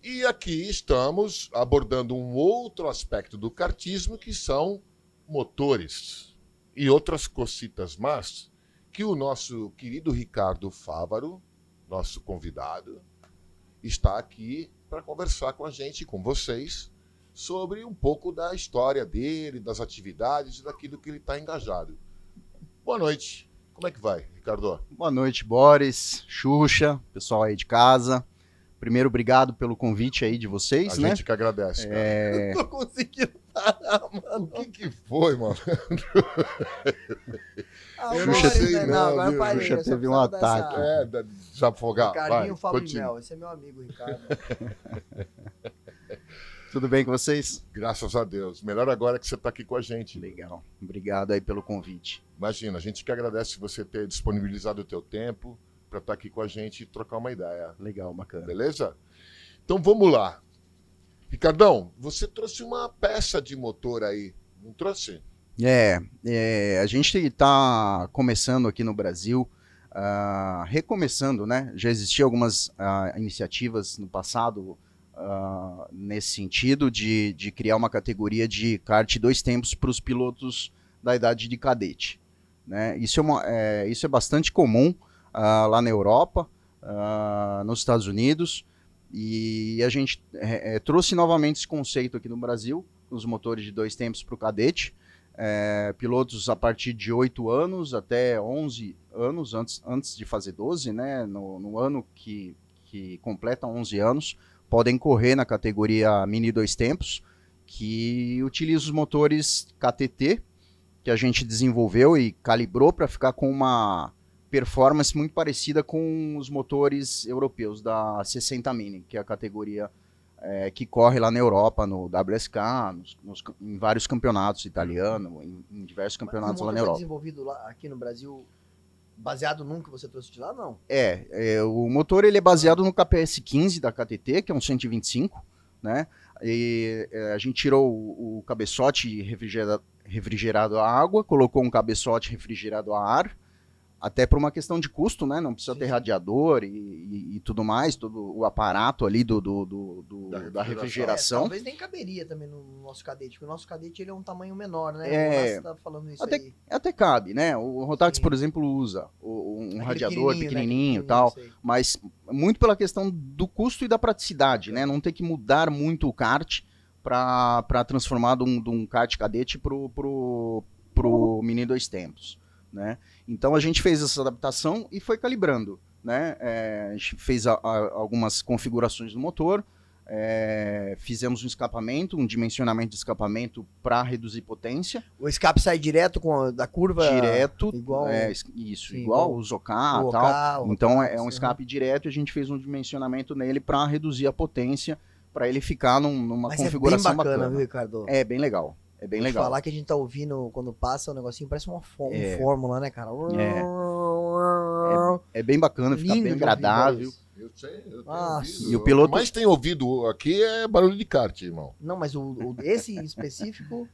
E aqui estamos abordando um outro aspecto do kartismo, que são motores e outras cositas más, que o nosso querido Ricardo Fávaro, nosso convidado, está aqui para conversar com a gente, com vocês, sobre um pouco da história dele, das atividades e daquilo que ele está engajado. Boa noite. Como é que vai, Ricardo? Boa noite, Boris, Xuxa, pessoal aí de casa. Primeiro, obrigado pelo convite aí de vocês, né? A gente que agradece, cara. Não tô conseguindo parar, mano. O que foi, mano? Xuxa sei não, agora eu parei. Xuxa teve um ataque. Desafogar. Ricardinho Fábio Mel, esse é meu amigo, Ricardo. Tudo bem com vocês? Graças a Deus. Melhor agora que você está aqui com a gente. Legal. Obrigado aí pelo convite. Imagina, a gente que agradece você ter disponibilizado o teu tempo para estar aqui com a gente e trocar uma ideia. Legal, bacana. Beleza? Então vamos lá. Ricardão, você trouxe uma peça de motor aí, não trouxe? A gente está começando aqui no Brasil, recomeçando, né? Já existiam algumas iniciativas no passado nesse sentido de criar uma categoria de kart 2 tempos para os pilotos da idade de cadete, né? Isso é bastante comum lá na Europa, nos Estados Unidos, e a gente trouxe novamente esse conceito aqui no Brasil, os motores de 2 tempos para o cadete, pilotos a partir de 8 anos até 11 anos, antes de fazer 12, né, no ano que completa 11 anos, podem correr na categoria Mini 2 tempos, que utiliza os motores KTT, que a gente desenvolveu e calibrou para ficar com uma performance muito parecida com os motores europeus da 60 Mini, que é a categoria que corre lá na Europa, no WSK, em vários campeonatos italianos, em diversos campeonatos lá na Europa. Foi desenvolvido lá, aqui no Brasil, baseado num que você trouxe de lá, não? O motor ele é baseado no KPS 15 da KTT, que é um 125, né? E a gente tirou o cabeçote refrigerado a água, colocou um cabeçote refrigerado a ar, até por uma questão de custo, né? Não precisa ter radiador e tudo mais, todo o aparato ali da refrigeração. Talvez nem caberia também no nosso cadete, porque o nosso cadete ele é um tamanho menor, né? Você tá falando isso até, aí. Até cabe, né? O Rotax, por exemplo, usa um radiador pequenininho e tal, mas muito pela questão do custo e da praticidade, né? Não ter que mudar muito o kart para transformar de um kart cadete pro Mini 2 tempos. Né? Então a gente fez essa adaptação e foi calibrando, né? A gente fez algumas configurações do motor, fizemos um escapamento, um dimensionamento de escapamento para reduzir potência. O escape sai direto da curva? Direto, igual, igual o Zocar e tal. Então é um escape direto e a gente fez um dimensionamento nele para reduzir a potência, para ele ficar numa configuração bem bacana, bacana. Viu, Ricardo? É bem legal. É bem legal. Falar que a gente tá ouvindo quando passa o negocinho, parece uma fórmula, né, cara? É bem bacana, fica bem agradável. Eu sei, eu tenho ouvido. E o piloto... O que mais tem ouvido aqui é barulho de kart, irmão. Não, mas esse específico,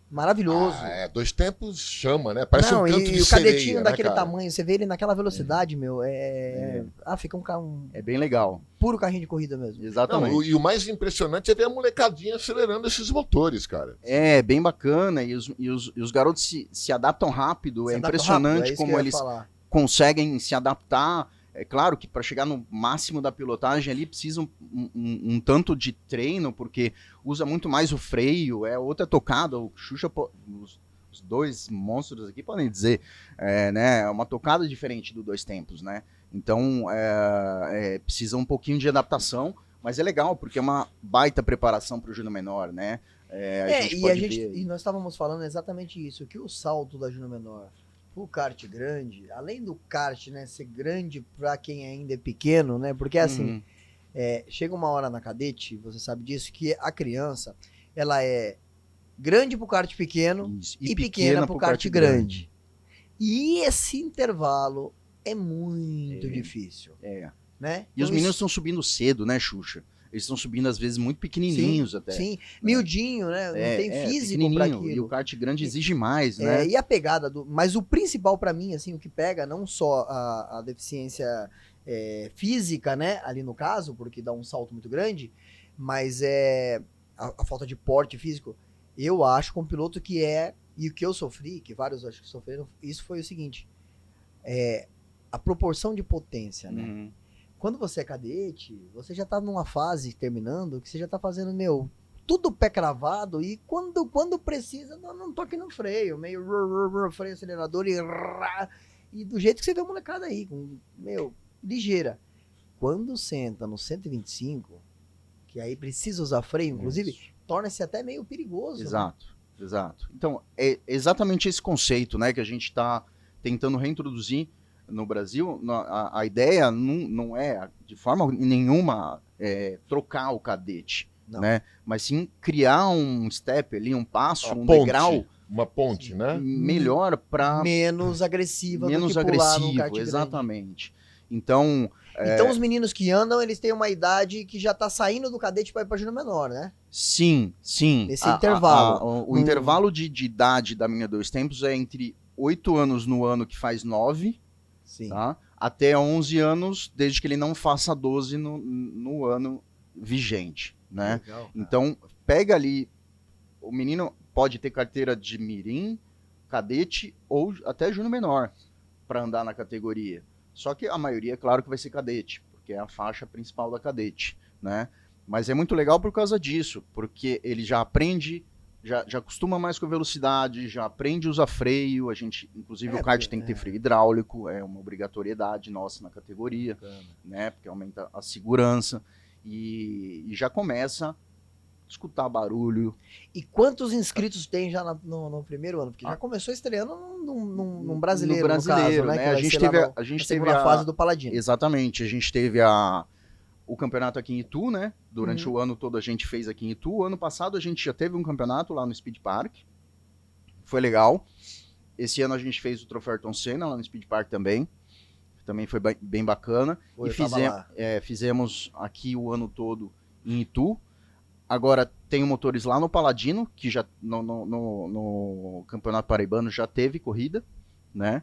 maravilhoso. 2 tempos chama, né? Parece um canto de o cadetinho sereia, daquele né, tamanho, você vê ele naquela velocidade, meu, fica um carro... É bem legal. Puro carrinho de corrida mesmo. Exatamente. Não, e o mais impressionante é ver a molecadinha acelerando esses motores, cara. É, bem bacana, e os garotos se adaptam rápido, é impressionante como eles conseguem se adaptar. É claro que para chegar no máximo da pilotagem ali precisa um tanto de treino, porque usa muito mais o freio, é outra tocada, o Xuxa, os dois monstros aqui podem dizer, né, é uma tocada diferente do 2 tempos, né? Então precisa um pouquinho de adaptação, mas é legal, porque é uma baita preparação para o Júnior Menor, né? E nós estávamos falando exatamente isso, que o salto da Júnior Menor o kart grande, além do kart, né, ser grande para quem ainda é pequeno, né, porque assim, chega uma hora na cadete, você sabe disso, que a criança, ela é grande pro kart pequeno e pequena pro kart grande. E esse intervalo é muito difícil. Né? E os meninos estão subindo cedo, né, Xuxa? Eles estão subindo, às vezes, muito pequenininhos até. Sim, miudinho, né? Não tem físico para aquilo. E o kart grande exige mais, né? E a pegada Mas o principal para mim, assim, o que pega, não só a deficiência física, né? Ali no caso, porque dá um salto muito grande, mas a falta de porte físico, eu acho com um piloto e o que eu sofri, que vários acho que sofreram, isso foi o seguinte, a proporção de potência, né? Uhum. Quando você é cadete, você já tá numa fase terminando que você já tá fazendo, tudo pé cravado e quando precisa, não toque no freio, meio freio acelerador e do jeito que você vê a molecada aí, ligeira. Quando senta no 125, que aí precisa usar freio, inclusive, torna-se até meio perigoso. Exato, né? Exato. Então, é exatamente esse conceito, né, que a gente está tentando reintroduzir no Brasil. A ideia não é, de forma nenhuma, trocar o cadete, né? Mas sim criar um step ali, um passo, degrau. Uma ponte, né? Melhor para... Menos agressiva do que pular no kart exatamente. Então... Então os meninos que andam, eles têm uma idade que já tá saindo do cadete para ir para júnior menor, né? Sim. Nesse intervalo. O intervalo de idade da minha 2 tempos é entre 8 anos no ano que faz 9, tá? Até 11 anos, desde que ele não faça 12 no ano vigente, né? Legal, então, pega ali, o menino pode ter carteira de mirim, cadete ou até júnior menor para andar na categoria. Só que a maioria, claro que vai ser cadete, porque é a faixa principal da cadete, né? Mas é muito legal por causa disso, porque ele já aprende, já acostuma mais com a velocidade, já aprende a usar freio, inclusive o kart tem que ter freio hidráulico, é uma obrigatoriedade nossa na categoria, né? Porque aumenta a segurança e já começa a escutar barulho. E quantos inscritos tem já no primeiro ano? Porque já começou estreando num brasileiro, no brasileiro, caso, né? A gente teve a fase do Paladino. Exatamente, a gente teve o campeonato aqui em Itu, né? Durante o ano todo a gente fez aqui em Itu. Ano passado a gente já teve um campeonato lá no Speed Park. Foi legal. Esse ano a gente fez o Troféu Ayrton Senna lá no Speed Park também. Também foi bem bacana. Fizemos aqui o ano todo em Itu. Agora tem motores lá no Paladino, que já no Campeonato Paraibano já teve corrida, né?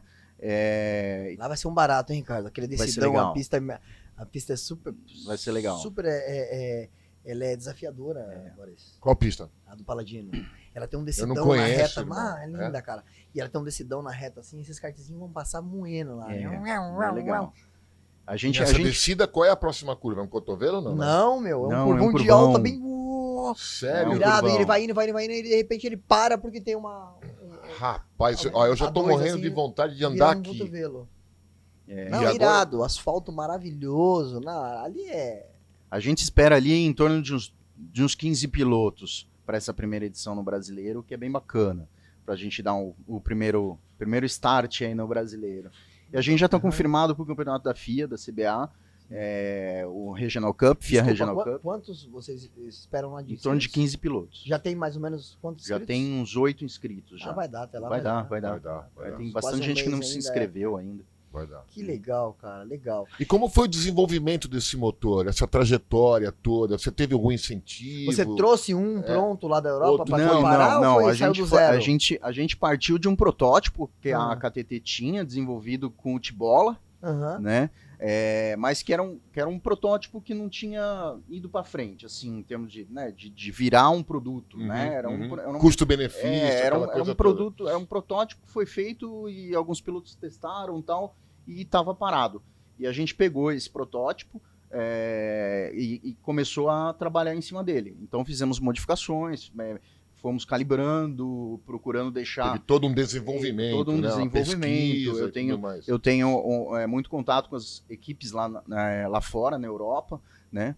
Lá vai ser um barato, hein, Ricardo? Aquele decidão, a pista é super... Vai ser legal. Super, ela é desafiadora, Boris. Qual pista? A do Paladino. Ela tem um decidão na reta. É linda, cara. E ela tem um decidão na reta, assim, esses kartzinhos vão passar moendo lá. É legal. Essa descida, qual é a próxima curva? É um cotovelo ou não? Não, meu. É um curvão de alta bem... Sério? Virado, e ele vai indo, e de repente ele para porque tem uma... Rapaz, eu já tô morrendo assim, de vontade de andar aqui. Não, irado, asfalto maravilhoso. Ali A gente espera ali em torno de uns 15 pilotos para essa primeira edição no Brasileiro, que é bem bacana, pra gente dar o primeiro start aí no Brasileiro. E a gente já tá confirmado pro campeonato da FIA, da CBA, o Regional Cup, FIA Regional Cup. Quantos vocês esperam lá de inscritos? Em torno de 15 pilotos. Já tem mais ou menos quantos inscritos? Já tem uns 8 inscritos. Já. Vai dar até lá. Vai dar. Tem bastante gente que não se inscreveu ainda. Vai dar. Que legal, cara, legal. E como foi o desenvolvimento desse motor, essa trajetória toda? Você teve algum incentivo? Você trouxe pronto lá da Europa para comparar ou saiu do zero? A gente partiu de um protótipo que a KTT tinha desenvolvido com o Tibola, né? Mas que era um protótipo que não tinha ido para frente, assim, em termos de virar um produto, né? Era um custo-benefício, era um produto, era um protótipo que foi feito e alguns pilotos testaram e estava parado. E a gente pegou esse protótipo e começou a trabalhar em cima dele. Então fizemos modificações, fomos calibrando, procurando deixar... Teve todo um desenvolvimento, desenvolvimento. Eu tenho muito contato com as equipes lá fora, na Europa, né?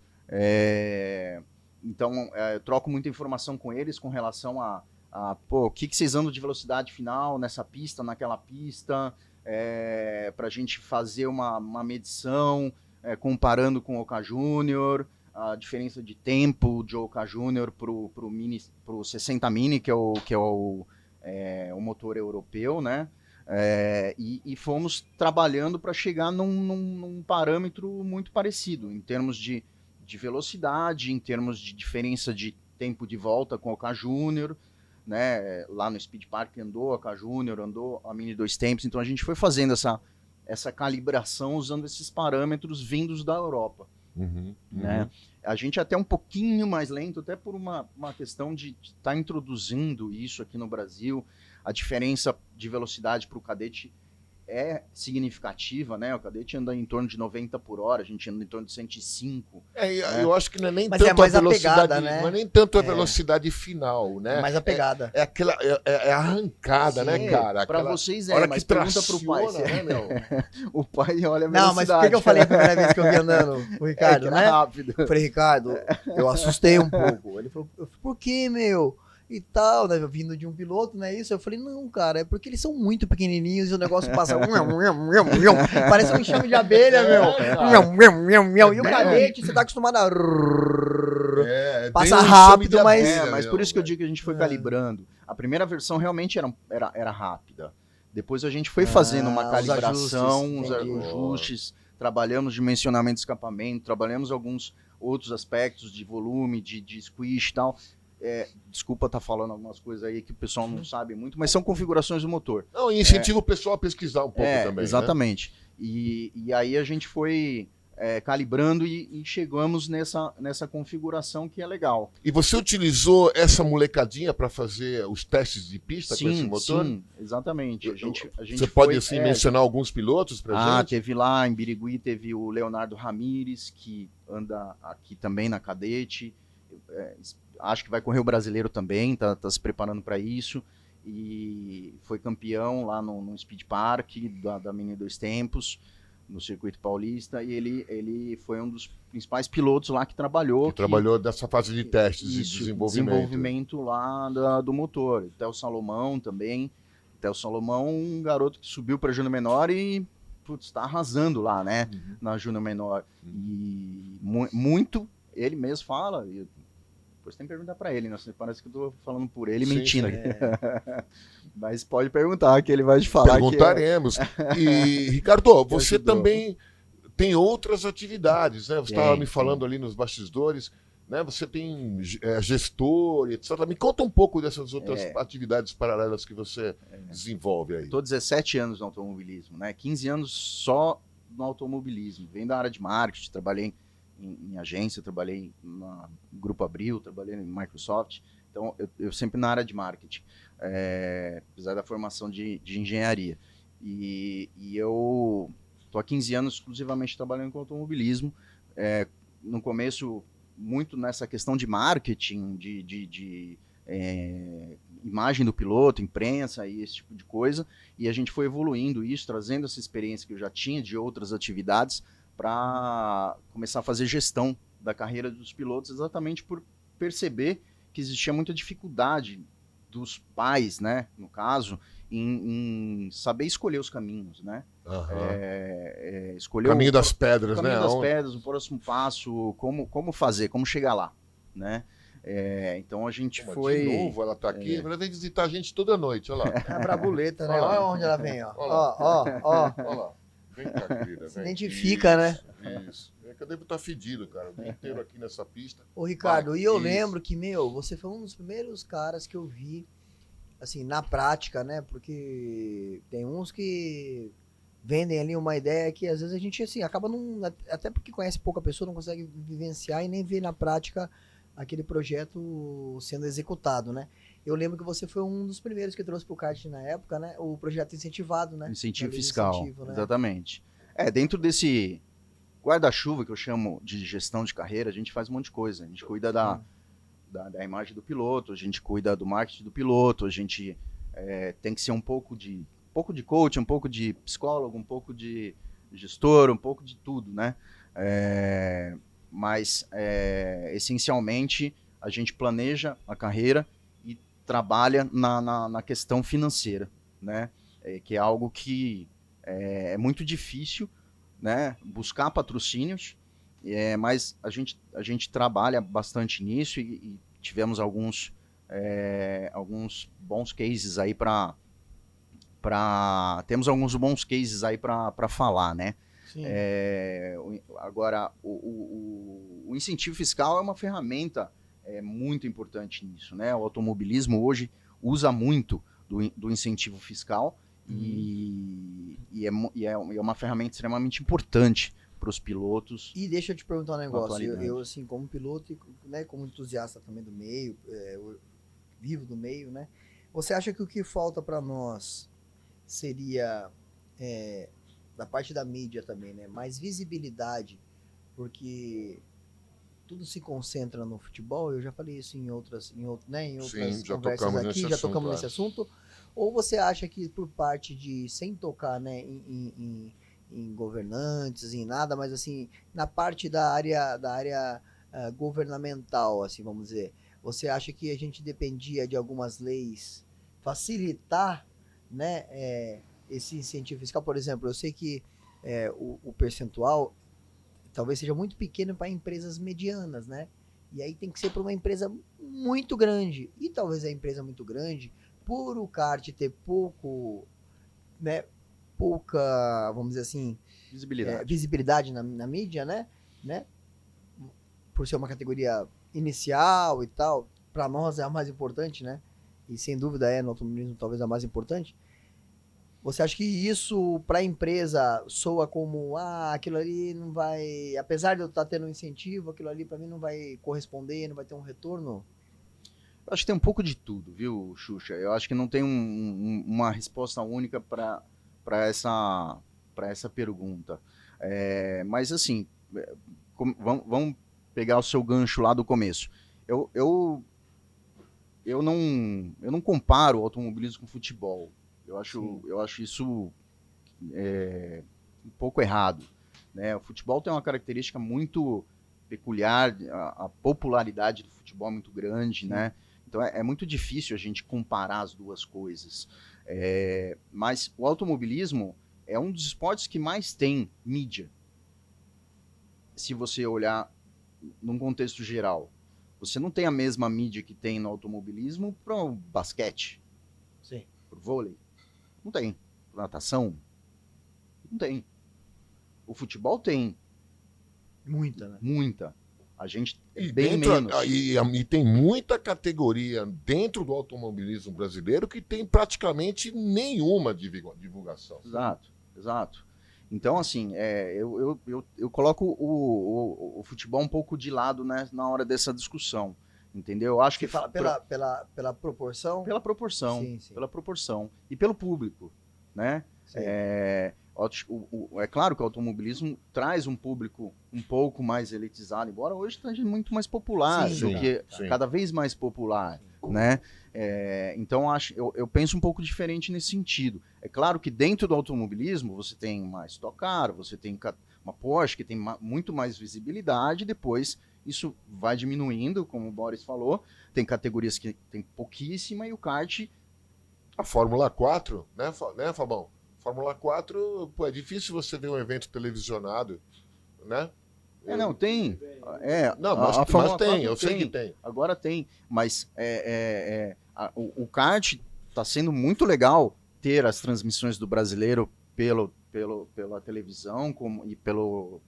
Então, eu troco muita informação com eles com relação o que vocês andam de velocidade final nessa pista, naquela pista, para a gente fazer uma medição, comparando com o Oka Júnior, a diferença de tempo de Oka Júnior pro 60 Mini, que é o motor europeu, né? E fomos trabalhando para chegar num parâmetro muito parecido, em termos de velocidade, em termos de diferença de tempo de volta com o Oka Júnior, né? Lá no Speed Park andou a Oka Júnior, andou a Mini 2 tempos, então a gente foi fazendo essa calibração usando esses parâmetros vindos da Europa. Né? A gente é até um pouquinho mais lento, até por uma questão de estar introduzindo isso aqui no Brasil. A diferença de velocidade para o cadete é significativa, né? O cadete anda em torno de 90 por hora, a gente anda em torno de 105. Né? Eu acho que não é nem Mas tanto é mais a velocidade, pegada, né? não é nem tanto a velocidade final, né? É mais a pegada. É aquela a arrancada, né, cara? Para vocês hora mas que pergunta pro pai. né, meu? O pai olha a velocidade. Não, mas por que eu falei a primeira vez que eu vi andando o Ricardo, que né? rápido. Eu falei, Ricardo, eu assustei um pouco. Ele falou, por que, meu? E tal, né? Vindo de um piloto, né? Isso. Eu falei, não, cara, é porque eles são muito pequenininhos e o negócio passa. Parece um enxame de abelha, meu. E o cadete, você tá acostumado a. Passa tem um rápido, chame de mas. abelha, Mas meu, por isso que eu digo que a gente foi É. calibrando. A primeira versão realmente era rápida. Depois a gente foi fazendo uma os calibração, ajustes, uns entendi. ajustes, trabalhamos dimensionamento de escapamento, trabalhamos alguns outros aspectos de volume, de squish e tal. Desculpa estar falando algumas coisas aí que o pessoal não sabe muito, mas são configurações do motor. Não, e incentiva o pessoal a pesquisar um pouco também. Exatamente. Né? E aí a gente foi calibrando e chegamos nessa configuração que é legal. E você utilizou essa molecadinha para fazer os testes de pista com esse motor? Sim, exatamente. A gente Você pode assim, mencionar alguns pilotos pra gente? Teve lá em Birigui, teve o Leonardo Ramires, que anda aqui também na Cadete. Acho que vai correr o brasileiro também, tá se preparando para isso. E foi campeão lá no Speed Park da Mini Dois Tempos, no Circuito Paulista. E ele foi um dos principais pilotos lá que trabalhou. Trabalhou nessa fase de testes e desenvolvimento lá do motor. Até o Salomão também. Até o Salomão, um garoto que subiu para Júnior Menor e está arrasando lá, né? Na Júnior Menor. E muito, ele mesmo fala. Depois tem que perguntar para ele, né? Parece que eu tô falando por ele, mentindo. Mas pode perguntar, que ele vai te falar. Perguntaremos. E, Ricardo, você também tem outras atividades, né? Você estava me falando ali nos bastidores, né? Você tem gestor, etc. Me conta um pouco dessas outras atividades paralelas que você desenvolve aí. Estou 17 anos no automobilismo, né? 15 anos só no automobilismo. Venho da área de marketing, trabalhei em agência, trabalhei no Grupo Abril, trabalhei em Microsoft, então eu sempre na área de marketing, apesar da formação de engenharia. E eu estou há 15 anos exclusivamente trabalhando com automobilismo, no começo muito nessa questão de marketing, de imagem do piloto, imprensa e esse tipo de coisa, e a gente foi evoluindo isso, trazendo essa experiência que eu já tinha de outras atividades, para começar a fazer gestão da carreira dos pilotos, exatamente por perceber que existia muita dificuldade dos pais, né, no caso, em saber escolher os caminhos, né? Escolher caminho das pedras, caminho né? das pedras, o próximo passo, como fazer, como chegar lá, né? Então a gente foi... De novo, ela tá aqui, ela vem visitar a gente toda noite, olha lá. É a brabuleta, né? Olha onde ela vem, ó. Olha lá. Vem cá, querida. Se identifica, né? Isso. Eu devo estar fedido, cara. O dia inteiro aqui nessa pista. Ô, Ricardo, e eu lembro que, você foi um dos primeiros caras que eu vi, assim, na prática, né? Porque tem uns que vendem ali uma ideia que às vezes a gente, assim, acaba não... Até porque conhece pouca pessoa, não consegue vivenciar e nem ver na prática aquele projeto sendo executado, né? Eu lembro que você foi um dos primeiros que trouxe para o kart na época, né? O projeto incentivado, né? Incentivo fiscal, né? Exatamente. Dentro desse guarda-chuva que eu chamo de gestão de carreira, a gente faz um monte de coisa. A gente cuida da imagem do piloto, a gente cuida do marketing do piloto, a gente tem que ser um pouco de coach, um pouco de psicólogo, um pouco de gestor, um pouco de tudo, né? Mas, essencialmente, a gente planeja a carreira e trabalha na questão financeira, né? Que é algo que é muito difícil, né? Buscar patrocínios, mas a gente trabalha bastante nisso e tivemos alguns bons cases aí temos alguns bons cases aí para falar, né? Agora, o incentivo fiscal é uma ferramenta muito importante nisso, né? O automobilismo hoje usa muito do incentivo fiscal é uma ferramenta extremamente importante para os pilotos. E deixa eu te perguntar um negócio. Eu assim, como piloto e, né, como entusiasta também do meio, eu vivo do meio, né? Você acha que o que falta para nós seria, da parte da mídia também, né? Mais visibilidade, porque tudo se concentra no futebol. Eu já falei isso em outras Sim, conversas aqui, já tocamos nesse assunto. Ou você acha que por parte de, sem tocar, né, em governantes, em nada, mas assim, na parte da área governamental, assim, vamos dizer, você acha que a gente dependia de algumas leis facilitar, né, esse incentivo fiscal? Por exemplo, eu sei que o percentual talvez seja muito pequeno para empresas medianas, né? E aí tem que ser para uma empresa muito grande. E talvez a empresa muito grande, por o kart ter pouco, né, pouca, vamos dizer assim, visibilidade na mídia, né? Por ser uma categoria inicial e tal, para nós é a mais importante, né? E sem dúvida no automobilismo talvez a mais importante. Você acha que isso para a empresa soa como, aquilo ali não vai, apesar de eu estar tendo um incentivo, aquilo ali para mim não vai corresponder, não vai ter um retorno? Eu acho que tem um pouco de tudo, viu, Xuxa? Eu acho que não tem uma resposta única para essa pergunta. Mas assim, vamos pegar o seu gancho lá do começo. Eu não comparo o automobilismo com futebol. Eu acho isso um pouco errado, né? O futebol tem uma característica muito peculiar, a popularidade do futebol é muito grande, né? Então é muito difícil a gente comparar as duas coisas. Mas o automobilismo é um dos esportes que mais tem mídia. Se você olhar num contexto geral, você não tem a mesma mídia que tem no automobilismo para o basquete, para o vôlei. Não tem. Para natação, não tem. O futebol tem. Muita, né? Muita. A gente bem menos. E tem muita categoria dentro do automobilismo brasileiro que tem praticamente nenhuma divulgação. Exato. Então, assim, eu coloco o futebol um pouco de lado, né, na hora dessa discussão. Entendeu? Eu acho que fala pela proporção? Pela proporção. Sim. Pela proporção. E pelo público, né? É claro que o automobilismo traz um público um pouco mais elitizado, embora hoje esteja muito mais popular, cada vez mais popular, né? Então eu penso um pouco diferente nesse sentido. É claro que dentro do automobilismo você tem uma Stock Car, você tem uma Porsche que tem muito mais visibilidade, depois isso vai diminuindo, como o Boris falou, tem categorias que tem pouquíssima e o kart... A Fórmula 4, né, Fabão? Fórmula 4, é difícil você ver um evento televisionado, né? Não, tem. Mas tem, eu sei que tem. Agora tem, mas o kart está sendo muito legal ter as transmissões do brasileiro pela televisão e pelo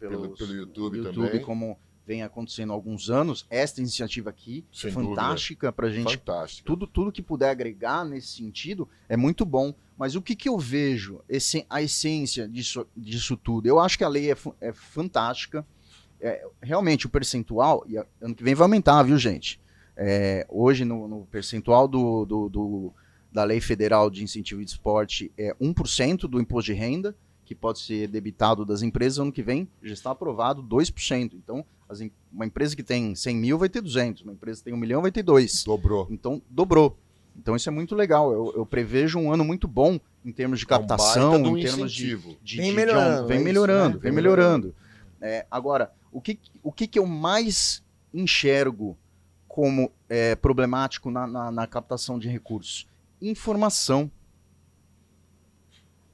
YouTube também, como vem acontecendo há alguns anos. Esta iniciativa aqui é fantástica para a gente. Tudo que puder agregar nesse sentido é muito bom. Mas o que eu vejo, a essência disso tudo? Eu acho que a lei é fantástica. Realmente o percentual, e ano que vem vai aumentar, viu, gente? Hoje no percentual da Lei Federal de Incentivo de Esporte é 1% do imposto de renda, que pode ser debitado das empresas. Ano que vem já está aprovado 2%. Então, uma empresa que tem 100 mil vai ter 200, uma empresa que tem 1 milhão vai ter 2. Dobrou. Então, dobrou. Então, isso é muito legal. Eu prevejo um ano muito bom em termos de captação, em termos de vem melhorando. Agora, o que eu mais enxergo como problemático na captação de recursos? Informação.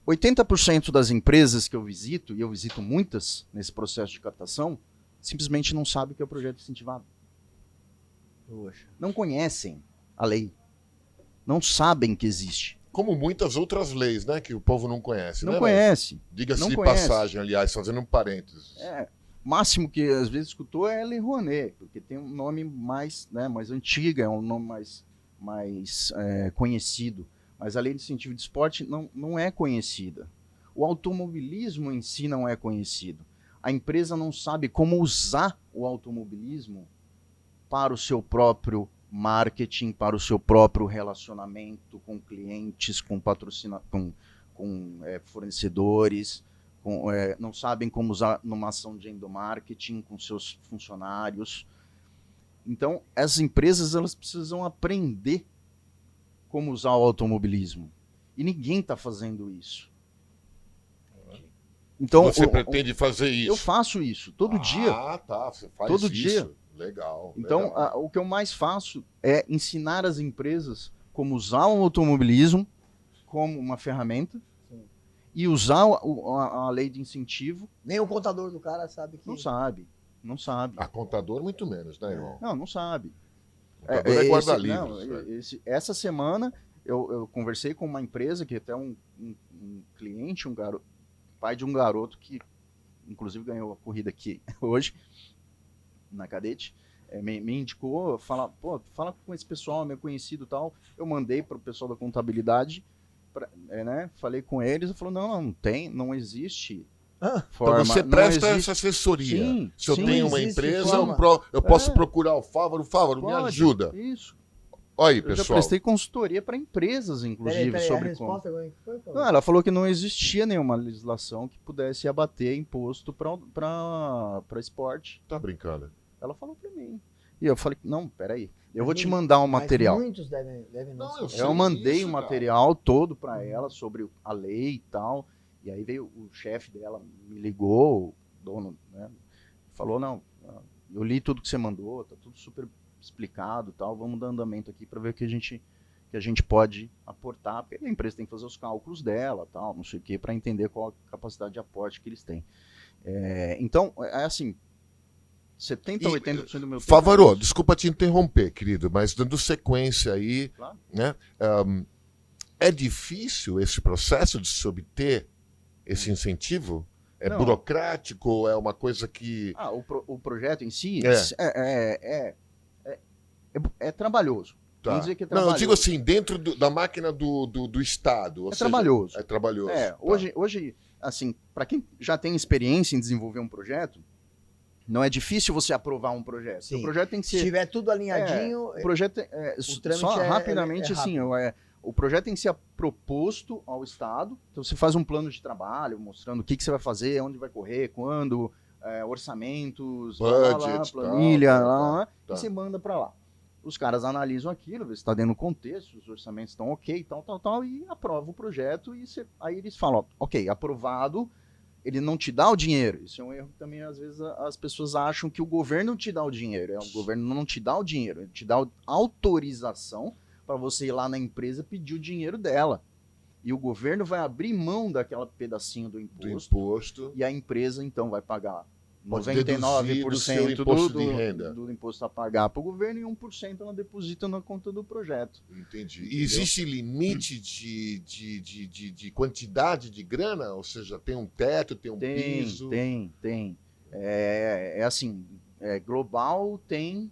80% das empresas que eu visito, e eu visito muitas nesse processo de captação, simplesmente não sabem o que é o projeto incentivado. Poxa. Não conhecem a lei. Não sabem que existe. Como muitas outras leis, né? Que o povo não conhece. Não conhece. Diga-se de passagem, aliás, fazendo um parênteses. O máximo que às vezes escutou é a Lei Rouanet, porque tem um nome mais antigo, é um nome mais conhecido. mas a lei de incentivo de esporte não é conhecida. O automobilismo em si não é conhecido. A empresa não sabe como usar o automobilismo para o seu próprio marketing, para o seu próprio relacionamento com clientes, com fornecedores, não sabem como usar numa ação de endomarketing com seus funcionários. Então, as empresas elas precisam aprender como usar o automobilismo. E ninguém está fazendo isso. Então, você pretende fazer isso? Eu faço isso todo dia. Ah, tá. Você faz todo isso. Dia. Legal. Então, legal. O que eu mais faço é ensinar as empresas como usar o automobilismo como uma ferramenta. Sim. E usar a lei de incentivo. Nem o contador do cara sabe que... Não sabe. A contador muito menos, né, irmão? Não sabe. O contador é guarda-livros. Essa semana eu conversei com uma empresa que até um cliente, pai de um garoto que inclusive ganhou a corrida aqui hoje, na Cadete, me indicou, fala com esse pessoal, meu conhecido e tal. Eu mandei para o pessoal da contabilidade, falei com eles, ele falou, não existe forma. Então você presta essa assessoria. Sim, se eu tenho uma empresa, eu posso procurar o Fávaro, me ajuda. Isso. Olha aí, eu pessoal. já prestei consultoria para empresas, inclusive, peraí, sobre a resposta como é que foi? Não, ela falou que não existia nenhuma legislação que pudesse abater imposto para esporte. Tá brincando? Ela falou para mim. E eu falei, não, peraí, eu vou te mandar um material. Muitos devem não. Eu mandei um material todo para ela sobre a lei e tal. E aí veio o chefe dela, me ligou, o dono, né? Falou, não, eu li tudo que você mandou, tá tudo super explicado, tal, vamos dar andamento aqui para ver o que a gente pode aportar, porque a empresa tem que fazer os cálculos dela, tal, não sei o que, para entender qual a capacidade de aporte que eles têm. Então, é assim, 70% a 80% do meu tempo... Fávaro, desculpa te interromper, querido, mas dando sequência aí, claro. Né? É difícil esse processo de se obter esse incentivo? É Não. burocrático? É uma coisa que... O projeto em si é trabalhoso. Tá. Vamos dizer que é trabalhoso. Não, eu digo assim, dentro da máquina do Estado. Ou seja, trabalhoso. É trabalhoso. Tá. Hoje, assim, para quem já tem experiência em desenvolver um projeto, não é difícil você aprovar um projeto. Sim. O projeto tem que ser... Se tiver tudo alinhadinho... o projeto só rapidamente, assim, o projeto tem que ser proposto ao Estado. Então você faz um plano de trabalho, mostrando o que você vai fazer, onde vai correr, quando, orçamentos, budget, planilha, e você manda para lá. Os caras analisam aquilo, vê se está dentro do contexto, os orçamentos estão ok, tal, e aprova o projeto. E aí eles falam, ok, aprovado, ele não te dá o dinheiro. Isso é um erro que também, às vezes, as pessoas acham que o governo te dá o dinheiro. O governo não te dá o dinheiro, ele te dá autorização para você ir lá na empresa pedir o dinheiro dela. E o governo vai abrir mão daquela pedacinho do imposto. E a empresa, então, vai pagar 99% do imposto a pagar para o governo e 1% ela deposita na conta do projeto. Entendi. E existe limite de quantidade de grana? Ou seja, tem um teto, tem um piso? Tem. Assim, global tem,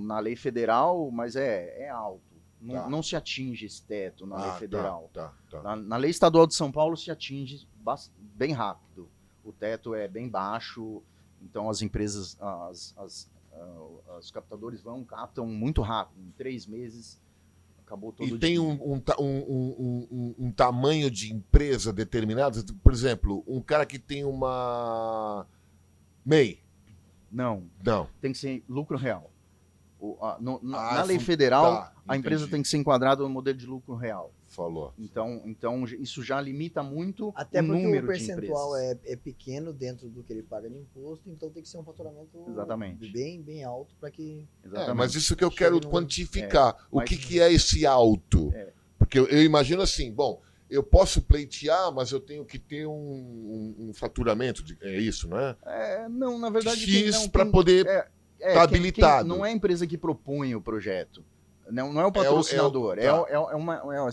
na lei federal, mas é alto. Não se atinge esse teto na lei federal. Tá. Na lei estadual de São Paulo se atinge bem rápido. O teto é bem baixo, então as empresas, os captadores captam muito rápido. Em 3 meses, acabou todo o dinheiro. E tem um tamanho de empresa determinado? Por exemplo, um cara que tem uma MEI? Não. Tem que ser lucro real. Na lei federal, a empresa tem que ser enquadrada no modelo de lucro real. Falou. Então isso já limita muito até o número de empresas. Até porque o percentual é pequeno dentro do que ele paga de imposto, então tem que ser um faturamento bem alto para que... mas isso que eu quero quantificar. O que é esse alto? Porque eu imagino assim, bom, eu posso pleitear, mas eu tenho que ter um faturamento, é isso, não é? Não, na verdade... X para poder estar habilitado. Não é a empresa que propõe o projeto. Não é o patrocinador,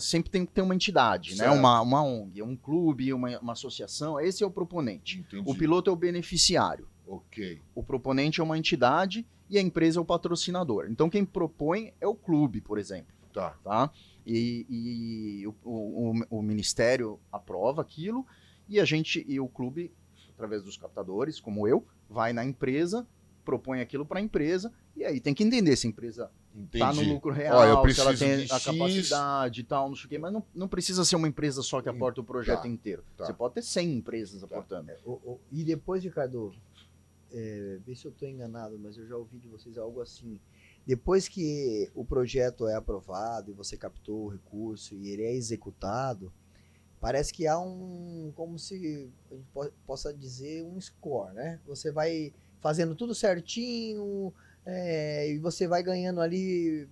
sempre tem que ter uma entidade, né? uma ONG, um clube, uma associação, esse é o proponente. Entendi. O piloto é o beneficiário. Ok. O proponente é uma entidade e a empresa é o patrocinador. Então quem propõe é o clube, por exemplo. Tá? E o Ministério aprova aquilo e o clube, através dos captadores, como eu, vai na empresa, propõe aquilo para a empresa e aí tem que entender se a empresa está no lucro real, se ela tem a capacidade e tal, não sei o quê, mas não precisa ser uma empresa só que aporta o projeto inteiro. Você pode ter 100 empresas aportando. E depois, Ricardo, vê se eu estou enganado, mas eu já ouvi de vocês algo assim. Depois que o projeto é aprovado e você captou o recurso e ele é executado, parece que há como se a gente possa dizer, um score, né? Você vai fazendo tudo certinho e você vai ganhando ali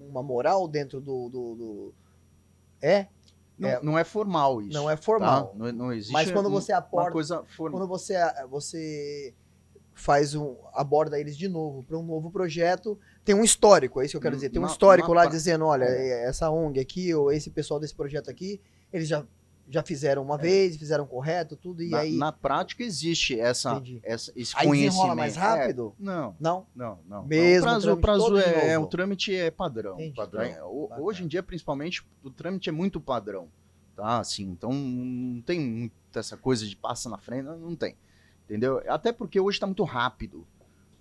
uma moral dentro do... Não é formal isso. Não é formal. Tá? Não existe. Mas quando você aporta, uma coisa quando você aborda eles de novo para um novo projeto, tem um histórico, é isso que eu quero dizer. Tem um histórico lá dizendo, olha, essa ONG aqui, ou esse pessoal desse projeto aqui, eles já fizeram uma vez, fizeram correto, tudo, e aí... Na prática existe esse aí conhecimento. Desenrola mais rápido? Não. Mesmo o prazo o trâmite é padrão. Hoje em dia, principalmente, o trâmite é muito padrão. Tá? Assim, então, não tem muita essa coisa de passa na frente, não tem. Entendeu? Até porque hoje está muito rápido.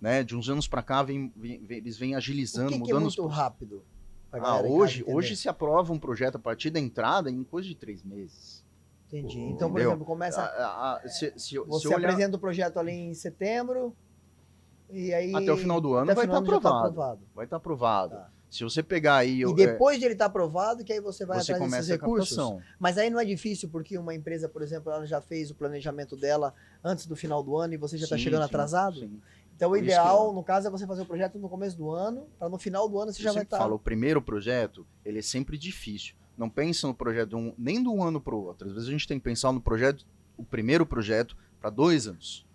Né? De uns anos para cá, eles vêm agilizando, mudando. O que é muito rápido? Hoje se aprova um projeto a partir da entrada em coisa de 3 meses. Entendi. Então, por exemplo, começa... você apresenta o projeto ali em setembro, e aí... Até o final do ano vai estar aprovado. Vai estar aprovado. Tá. Se você pegar aí... E depois de ele estar aprovado, que aí você vai atrás desses recursos? Captação. Mas aí não é difícil, porque uma empresa, por exemplo, ela já fez o planejamento dela antes do final do ano e você já está chegando atrasado? Sim. Então o ideal, no caso, é você fazer o projeto no começo do ano, para no final do ano você já vai estar... O primeiro projeto, ele é sempre difícil. Não pensa no projeto nem de um ano para o outro. Às vezes a gente tem que pensar no projeto, o primeiro projeto, para 2 anos.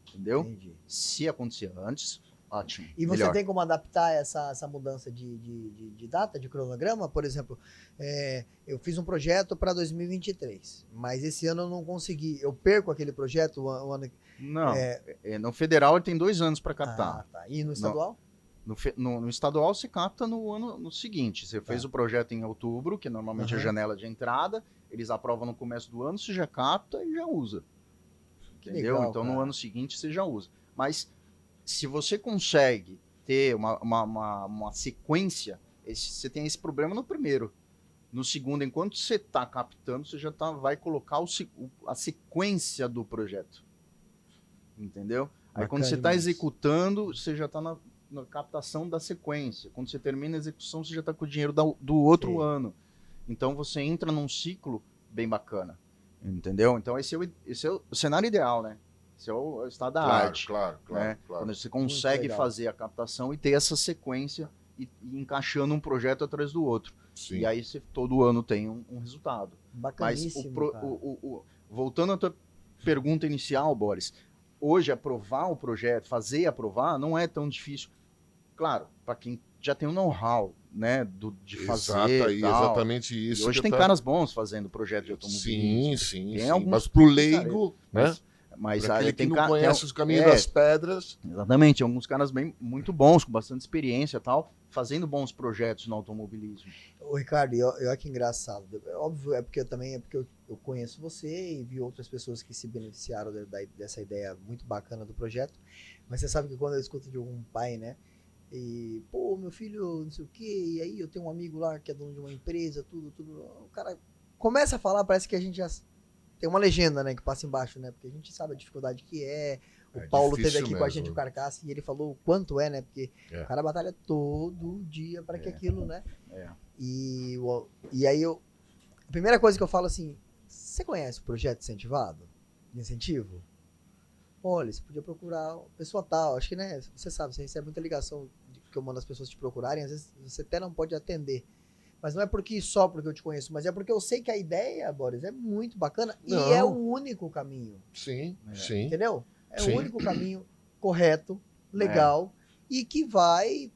Entendeu? Entendi. Se acontecer antes, ótimo. E você tem como adaptar essa mudança de data, de cronograma? Por exemplo, eu fiz um projeto para 2023, mas esse ano eu não consegui. Eu perco aquele projeto o ano... Não, no federal ele tem 2 anos para captar. Tá. E no estadual? No estadual você capta no seguinte, você fez o projeto em outubro, que normalmente é a janela de entrada, eles aprovam no começo do ano, você já capta e já usa. Entendeu? Legal, então no ano seguinte você já usa. Mas se você consegue ter uma sequência, você tem esse problema no primeiro. No segundo, enquanto você está captando, você já vai colocar a sequência do projeto. Entendeu? Aí quando você está executando, você já está na captação da sequência. Quando você termina a execução, você já está com o dinheiro do outro ano. Então você entra num ciclo bem bacana. Entendeu? Então esse é o cenário ideal, né? Esse é o estado da arte. Claro. Quando você consegue fazer a captação e ter essa sequência e encaixando um projeto atrás do outro. Sim. E aí você todo ano tem um resultado. Bacaníssimo, mas voltando à tua pergunta inicial, Boris, hoje aprovar o projeto, fazer e aprovar, não é tão difícil. Claro, para quem já tem um know-how, né, de fazer exatamente isso. E hoje tem caras bons fazendo projeto de automobilismo. Sim. Mas pro leigo, né? Mas pra aquele que não conhece os caminhos das pedras. Exatamente, tem alguns caras muito bons, com bastante experiência e tal, fazendo bons projetos no automobilismo. Ô, Ricardo, olha que engraçado. Óbvio, porque eu conheço você e vi outras pessoas que se beneficiaram dessa ideia muito bacana do projeto. Mas você sabe que quando eu escuto de algum pai, né? E, pô, meu filho, não sei o quê, e aí eu tenho um amigo lá que é dono de uma empresa, tudo. O cara começa a falar, parece que a gente já tem uma legenda, né, que passa embaixo, né? Porque a gente sabe a dificuldade que é. O Paulo teve aqui com a gente, o Carcaça, e ele falou o quanto é, né? Porque o cara batalha todo dia para que aquilo, né? E aí a primeira coisa que eu falo assim, você conhece o projeto incentivado? De incentivo? Olha, você podia procurar pessoa tal, acho que, né, você sabe, você recebe muita ligação que eu mando as pessoas te procurarem, às vezes você até não pode atender. Mas não é porque eu te conheço, mas é porque eu sei que a ideia, Boris, é muito bacana e é o único caminho. Sim. Entendeu? É o único caminho correto, legal, e que vai,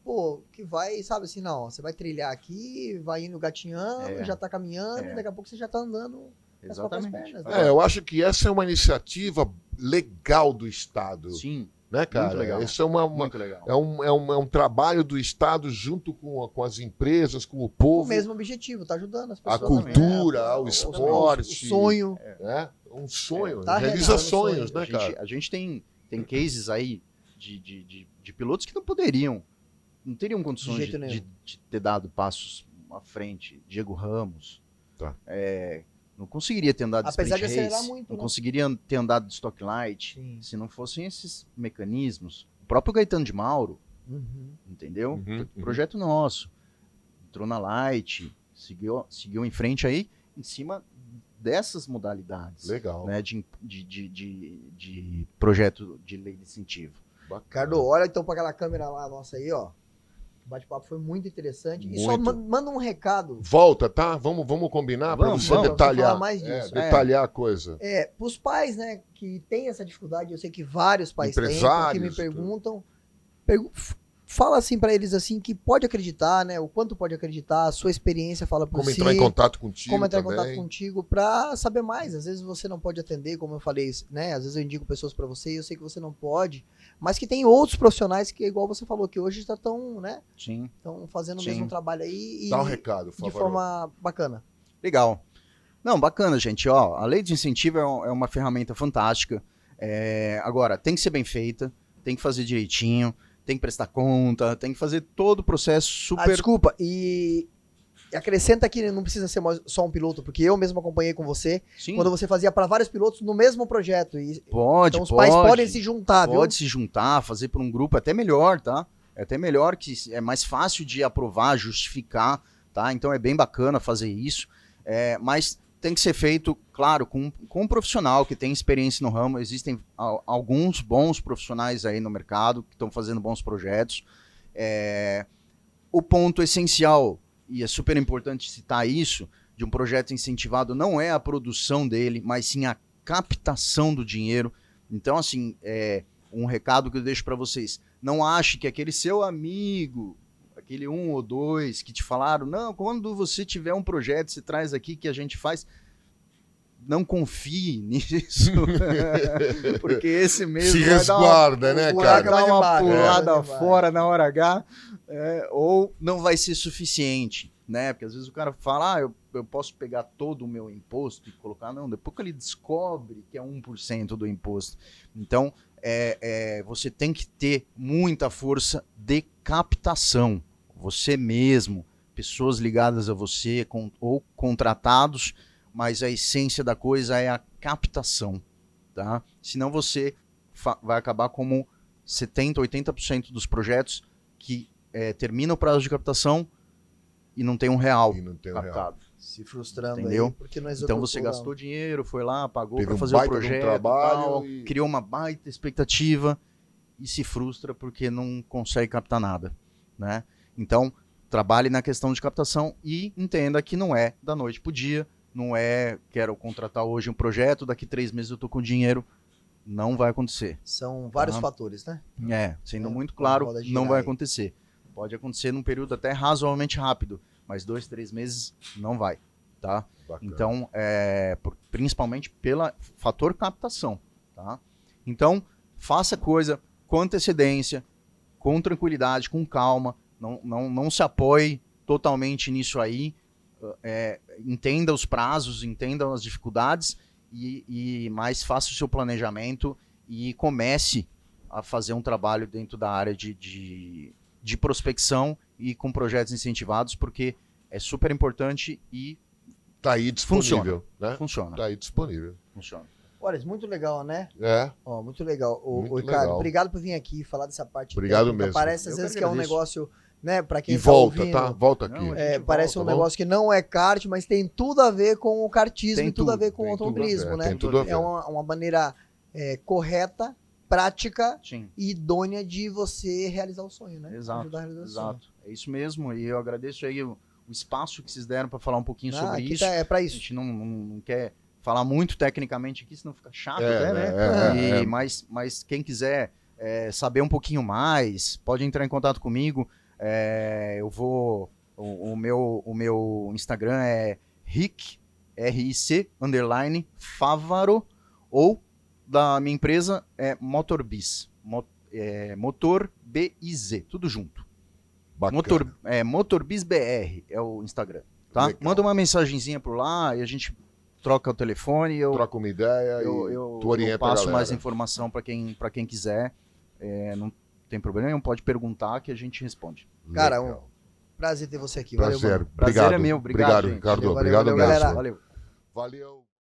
sabe assim, não, você vai trilhar aqui, vai indo gatinhando, já tá caminhando, e daqui a pouco você já tá andando com as próprias pernas. Eu acho que essa é uma iniciativa legal do Estado. Sim. né, cara? Muito legal. Isso é Muito legal. é um trabalho do Estado junto com as empresas, com o povo. O mesmo objetivo, tá ajudando as A pessoas. cultura, o esporte. O sonho. Né? Um sonho. Tá realiza realizando sonhos, sonho. né, cara? A gente tem cases aí de pilotos que não teriam condições De jeito nenhum. de ter dado passos à frente. Diego Ramos. Tá. Não conseguiria ter andado de Apesar sprint de acelerar race, muito, não né? conseguiria ter andado de stock light, Sim. se não fossem esses mecanismos. O próprio Gaetano de Mauro, Uhum. entendeu? Uhum, Projeto nosso. Entrou na light, seguiu em frente aí, em cima dessas modalidades. Legal. Né, de projeto de lei de incentivo. Bacana. Ricardo, olha então para aquela câmera lá nossa aí, ó. O bate-papo foi muito interessante. E só Muito. manda um recado. Volta, tá? Vamos combinar para Vamos, você vamos. detalhar. Falar mais disso. Detalhar a coisa. Pros pais, né, que tem essa dificuldade, eu sei que vários pais têm, que Empresários, me perguntam. Fala assim para eles assim que pode acreditar, né? O quanto pode acreditar, a sua experiência fala por Como si. entrar em contato contigo Como entrar em também. contato contigo para saber mais. Às vezes você não pode atender, como eu falei, né? Às vezes eu indico pessoas para você e eu sei que você não pode, mas que tem outros profissionais que, igual você falou, que hoje já estão, né? Sim. Estão fazendo o Sim. mesmo trabalho aí e Dá um recado, por de favor. forma bacana. Legal. Não, bacana, gente. Ó, a lei de incentivo é uma ferramenta fantástica. Agora, tem que ser bem feita, tem que fazer direitinho, tem que prestar conta, tem que fazer todo o processo super... Desculpa, e acrescenta que não precisa ser só um piloto, porque eu mesmo acompanhei com você, Sim, quando você fazia para vários pilotos no mesmo projeto. E, pode, então os pais podem se juntar, viu? Pode se juntar, fazer por um grupo, é até melhor, tá? É até melhor, que é mais fácil de aprovar, justificar, tá? Então é bem bacana fazer isso, mas tem que ser feito, claro, com um profissional que tem experiência no ramo. Existem alguns bons profissionais aí no mercado que estão fazendo bons projetos. O ponto essencial, e é super importante citar isso, de um projeto incentivado não é a produção dele, mas sim a captação do dinheiro. Então, assim, um recado que eu deixo para vocês: não ache que aquele seu amigo, aquele um ou dois que te falaram, não, quando você tiver um projeto, você traz aqui que a gente faz. Não confie nisso, porque esse mesmo Se vai resguarda, né, buraco cara? vai dar uma embaixo, pulada vai fora na hora H, ou não vai ser suficiente, né? Porque às vezes o cara fala, eu posso pegar todo o meu imposto e colocar, não, depois que ele descobre que é 1% do imposto. Então, você tem que ter muita força de captação, você mesmo, pessoas ligadas a você, ou contratados, mas a essência da coisa é a captação, tá? Senão você vai acabar como 70%, 80% dos projetos que terminam o prazo de captação e não tem um real E não tem um captado. Se frustrando Entendeu? aí, porque não executou. Então você gastou dinheiro, foi lá, pagou Teve para um fazer o baita de um projeto, trabalho tal, e- criou uma baita expectativa e se frustra porque não consegue captar nada, né? Então, trabalhe na questão de captação e entenda que não é da noite pro dia, não é quero contratar hoje um projeto, daqui 3 meses eu tô com dinheiro, não vai acontecer. São vários Tá. fatores, né? Sendo É, muito a claro, roda não girar vai aí. acontecer. Pode acontecer num período até razoavelmente rápido, mas 2, 3 meses não vai, tá? Bacana. Então, principalmente pelo fator captação, tá? Então, faça coisa com antecedência, com tranquilidade, com calma, não se apoie totalmente nisso aí, entenda os prazos, entenda as dificuldades, mas faça o seu planejamento e comece a fazer um trabalho dentro da área de prospecção e com projetos incentivados, porque é super importante e Tá aí disponível, né? funciona. Tá aí disponível. Funciona. Olha, muito legal, né? Ó, Muito legal. Muito Ricardo, legal. obrigado por vir aqui falar dessa parte Obrigado técnica. mesmo. Parece às Eu que vezes que é um agradeço. negócio, né, para quem e tá volta, ouvindo, tá? Volta aqui. Não, parece volta, um negócio que não é kart, mas tem tudo a ver com o kartismo Tem e tudo a tudo, ver com o tem tudo a automobilismo, ver, né? tem tudo a ver. É uma maneira correta, prática Sim, e idônea de você realizar o sonho, né? exato, Ajudar a realizar o sonho. exato. É isso mesmo, e eu agradeço aí o espaço que vocês deram para falar um pouquinho sobre Aqui isso. é para A isso. gente não quer falar muito tecnicamente aqui, senão fica chato, É, né? Mas quem quiser saber um pouquinho mais, pode entrar em contato comigo. Eu vou. O meu Instagram é Ric, RIC, _Favaro, ou da minha empresa é Motorbiz. Motor BIZ, tudo junto. Bacana. Motorbiz BR é o Instagram, tá? Legal. Manda uma mensagenzinha por lá e a gente troca o telefone. Troca uma ideia eu tu orienta a passo galera. mais informação para quem quiser. Não tem problema nenhum, pode perguntar que a gente responde. Cara, Legal. prazer ter você aqui. Prazer. Valeu, mano. Obrigado. Prazer é meu. Obrigado, gente. Ricardo. Valeu, Obrigado valeu, mesmo. galera. Valeu. Valeu.